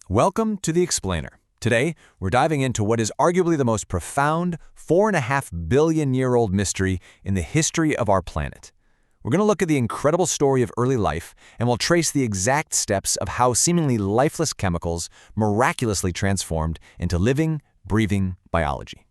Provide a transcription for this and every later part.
Welcome to The Explainer. Today, we're diving into what is arguably the most profound 4.5 billion-year-old mystery in the history of our planet. We're going to look at the incredible story of early life, and we'll trace the exact steps of how seemingly lifeless chemicals miraculously transformed into living, breathing biology.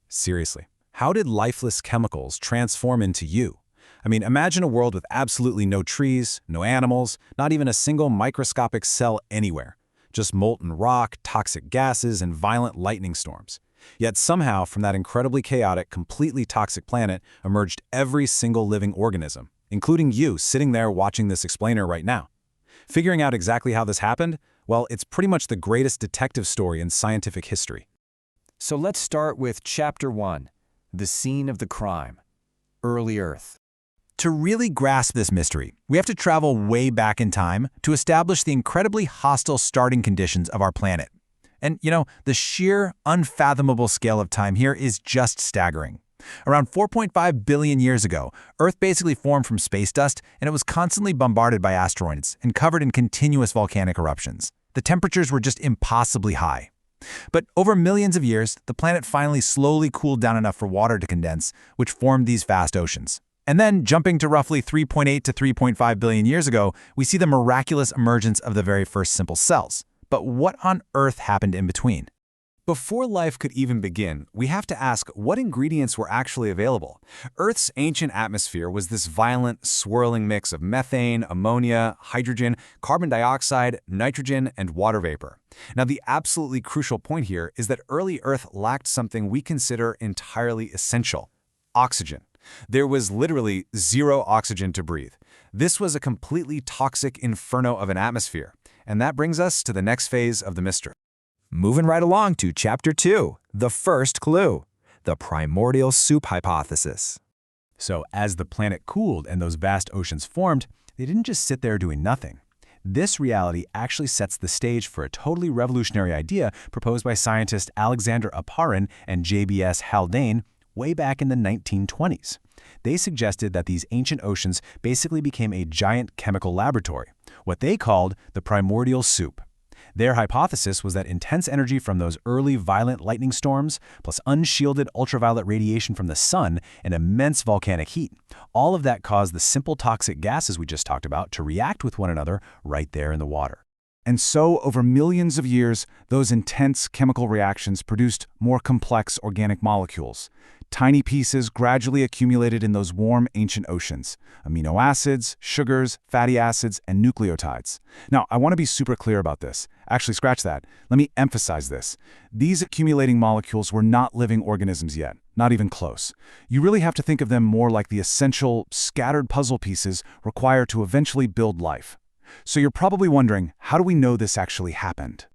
Seriously, how did lifeless chemicals transform into you? I mean, imagine a world with absolutely no trees, no animals, not even a single microscopic cell anywhere. Just molten rock, toxic gases, and violent lightning storms. Yet somehow, from that incredibly chaotic, completely toxic planet, emerged every single living organism, including you sitting there watching this explainer right now. Figuring out exactly how this happened? Well, it's pretty much the greatest detective story in scientific history. So let's start with Chapter 1, the scene of the crime, early Earth. To really grasp this mystery, we have to travel way back in time to establish the incredibly hostile starting conditions of our planet. And, the sheer, unfathomable scale of time here is just staggering. Around 4.5 billion years ago, Earth basically formed from space dust, and it was constantly bombarded by asteroids and covered in continuous volcanic eruptions. The temperatures were just impossibly high. But over millions of years, the planet finally slowly cooled down enough for water to condense, which formed these vast oceans. And then, jumping to roughly 3.8 to 3.5 billion years ago, we see the miraculous emergence of the very first simple cells. But what on earth happened in between? Before life could even begin, we have to ask what ingredients were actually available. Earth's ancient atmosphere was this violent, swirling mix of methane, ammonia, hydrogen, carbon dioxide, nitrogen, and water vapor. Now, the absolutely crucial point here is that early Earth lacked something we consider entirely essential: oxygen. There was literally zero oxygen to breathe. This was a completely toxic inferno of an atmosphere. And that brings us to the next phase of the mystery. Moving right along to Chapter 2, the first clue, the primordial soup hypothesis. So as the planet cooled and those vast oceans formed, they didn't just sit there doing nothing. This reality actually sets the stage for a totally revolutionary idea proposed by scientist Alexander Oparin and JBS Haldane way back in the 1920s. They suggested that these ancient oceans basically became a giant chemical laboratory, what they called the primordial soup. Their hypothesis was that intense energy from those early violent lightning storms, plus unshielded ultraviolet radiation from the sun and immense volcanic heat, all of that caused the simple toxic gases we just talked about to react with one another right there in the water. And so, over millions of years, those intense chemical reactions produced more complex organic molecules. Tiny pieces gradually accumulated in those warm, ancient oceans: amino acids, sugars, fatty acids, and nucleotides. Now, I want to be super clear about this. Actually, scratch that. Let me emphasize this. These accumulating molecules were not living organisms yet, not even close. You really have to think of them more like the essential, scattered puzzle pieces required to eventually build life. So you're probably wondering, how do we know this actually happened?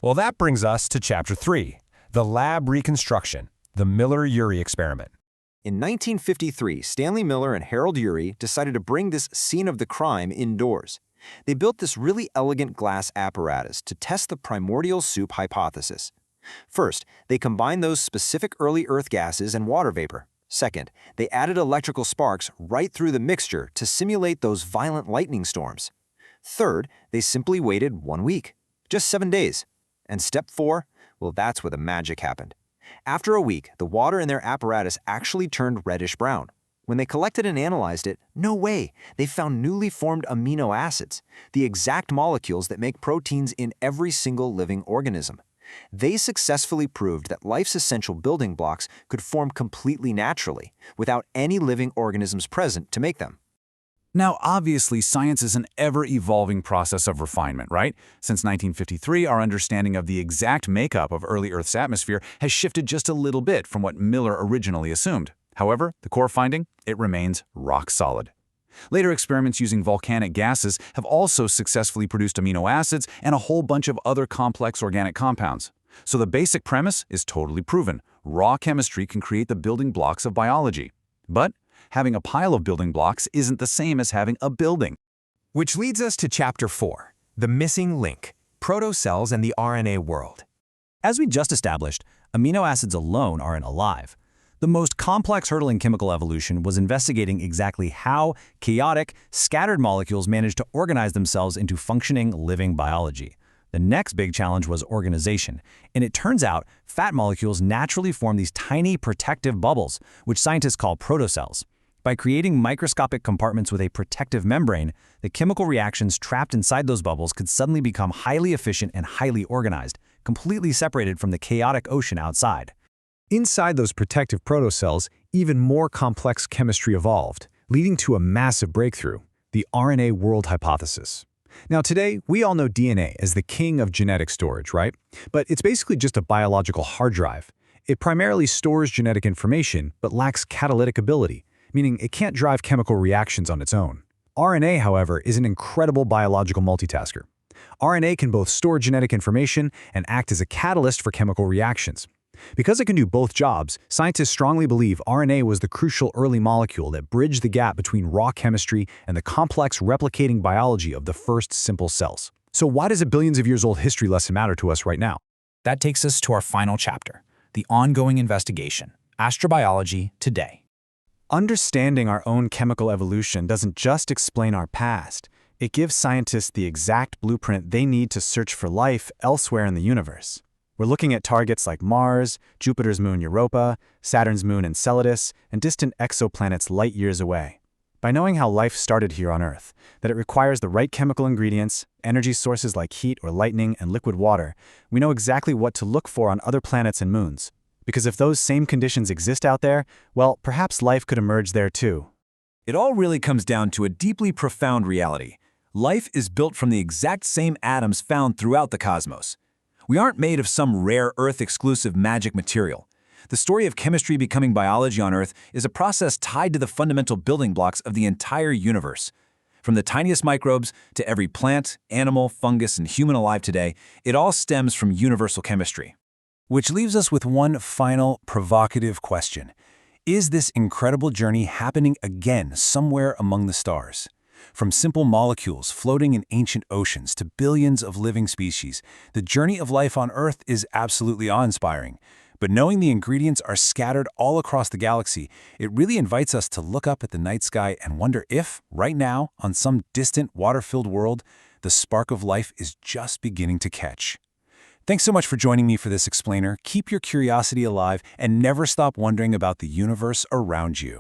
Well, that brings us to Chapter 3, the lab reconstruction, the Miller-Urey experiment. In 1953, Stanley Miller and Harold Urey decided to bring this scene of the crime indoors. They built this really elegant glass apparatus to test the primordial soup hypothesis. First, they combined those specific early Earth gases and water vapor. Second, they added electrical sparks right through the mixture to simulate those violent lightning storms. Third, they simply waited 1 week, just 7 days. And step 4, well, that's where the magic happened. After a week, the water in their apparatus actually turned reddish-brown. When they collected and analyzed it, no way, they found newly formed amino acids, the exact molecules that make proteins in every single living organism. They successfully proved that life's essential building blocks could form completely naturally, without any living organisms present to make them. Now, obviously, science is an ever-evolving process of refinement, right? Since 1953, our understanding of the exact makeup of early Earth's atmosphere has shifted just a little bit from what Miller originally assumed. However, the core finding, it remains rock solid. Later experiments using volcanic gases have also successfully produced amino acids and a whole bunch of other complex organic compounds. So the basic premise is totally proven. Raw chemistry can create the building blocks of biology. But having a pile of building blocks isn't the same as having a building. Which leads us to Chapter 4, the missing link, protocells and the RNA world. As we just established, amino acids alone aren't alive. The most complex hurdle in chemical evolution was investigating exactly how chaotic, scattered molecules manage to organize themselves into functioning, living biology. The next big challenge was organization, and it turns out fat molecules naturally form these tiny protective bubbles, which scientists call protocells. By creating microscopic compartments with a protective membrane, the chemical reactions trapped inside those bubbles could suddenly become highly efficient and highly organized, completely separated from the chaotic ocean outside. Inside those protective protocells, even more complex chemistry evolved, leading to a massive breakthrough, the RNA world hypothesis. Now today, we all know DNA as the king of genetic storage, right? But it's basically just a biological hard drive. It primarily stores genetic information, but lacks catalytic ability, meaning it can't drive chemical reactions on its own. RNA, however, is an incredible biological multitasker. RNA can both store genetic information and act as a catalyst for chemical reactions. Because it can do both jobs, scientists strongly believe RNA was the crucial early molecule that bridged the gap between raw chemistry and the complex replicating biology of the first simple cells. So why does a billions of years old history lesson matter to us right now? That takes us to our final chapter, the ongoing investigation, astrobiology today. Understanding our own chemical evolution doesn't just explain our past. It gives scientists the exact blueprint they need to search for life elsewhere in the universe. We're looking at targets like Mars, Jupiter's moon Europa, Saturn's moon Enceladus, and distant exoplanets light years away. By knowing how life started here on Earth, that it requires the right chemical ingredients, energy sources like heat or lightning, and liquid water, we know exactly what to look for on other planets and moons. Because if those same conditions exist out there, well, perhaps life could emerge there too. It all really comes down to a deeply profound reality. Life is built from the exact same atoms found throughout the cosmos. We aren't made of some rare Earth-exclusive magic material. The story of chemistry becoming biology on Earth is a process tied to the fundamental building blocks of the entire universe. From the tiniest microbes to every plant, animal, fungus, and human alive today, it all stems from universal chemistry. Which leaves us with one final provocative question. Is this incredible journey happening again somewhere among the stars? From simple molecules floating in ancient oceans to billions of living species, the journey of life on Earth is absolutely awe-inspiring. But knowing the ingredients are scattered all across the galaxy, it really invites us to look up at the night sky and wonder if, right now, on some distant water-filled world, the spark of life is just beginning to catch. Thanks so much for joining me for this explainer. Keep your curiosity alive and never stop wondering about the universe around you.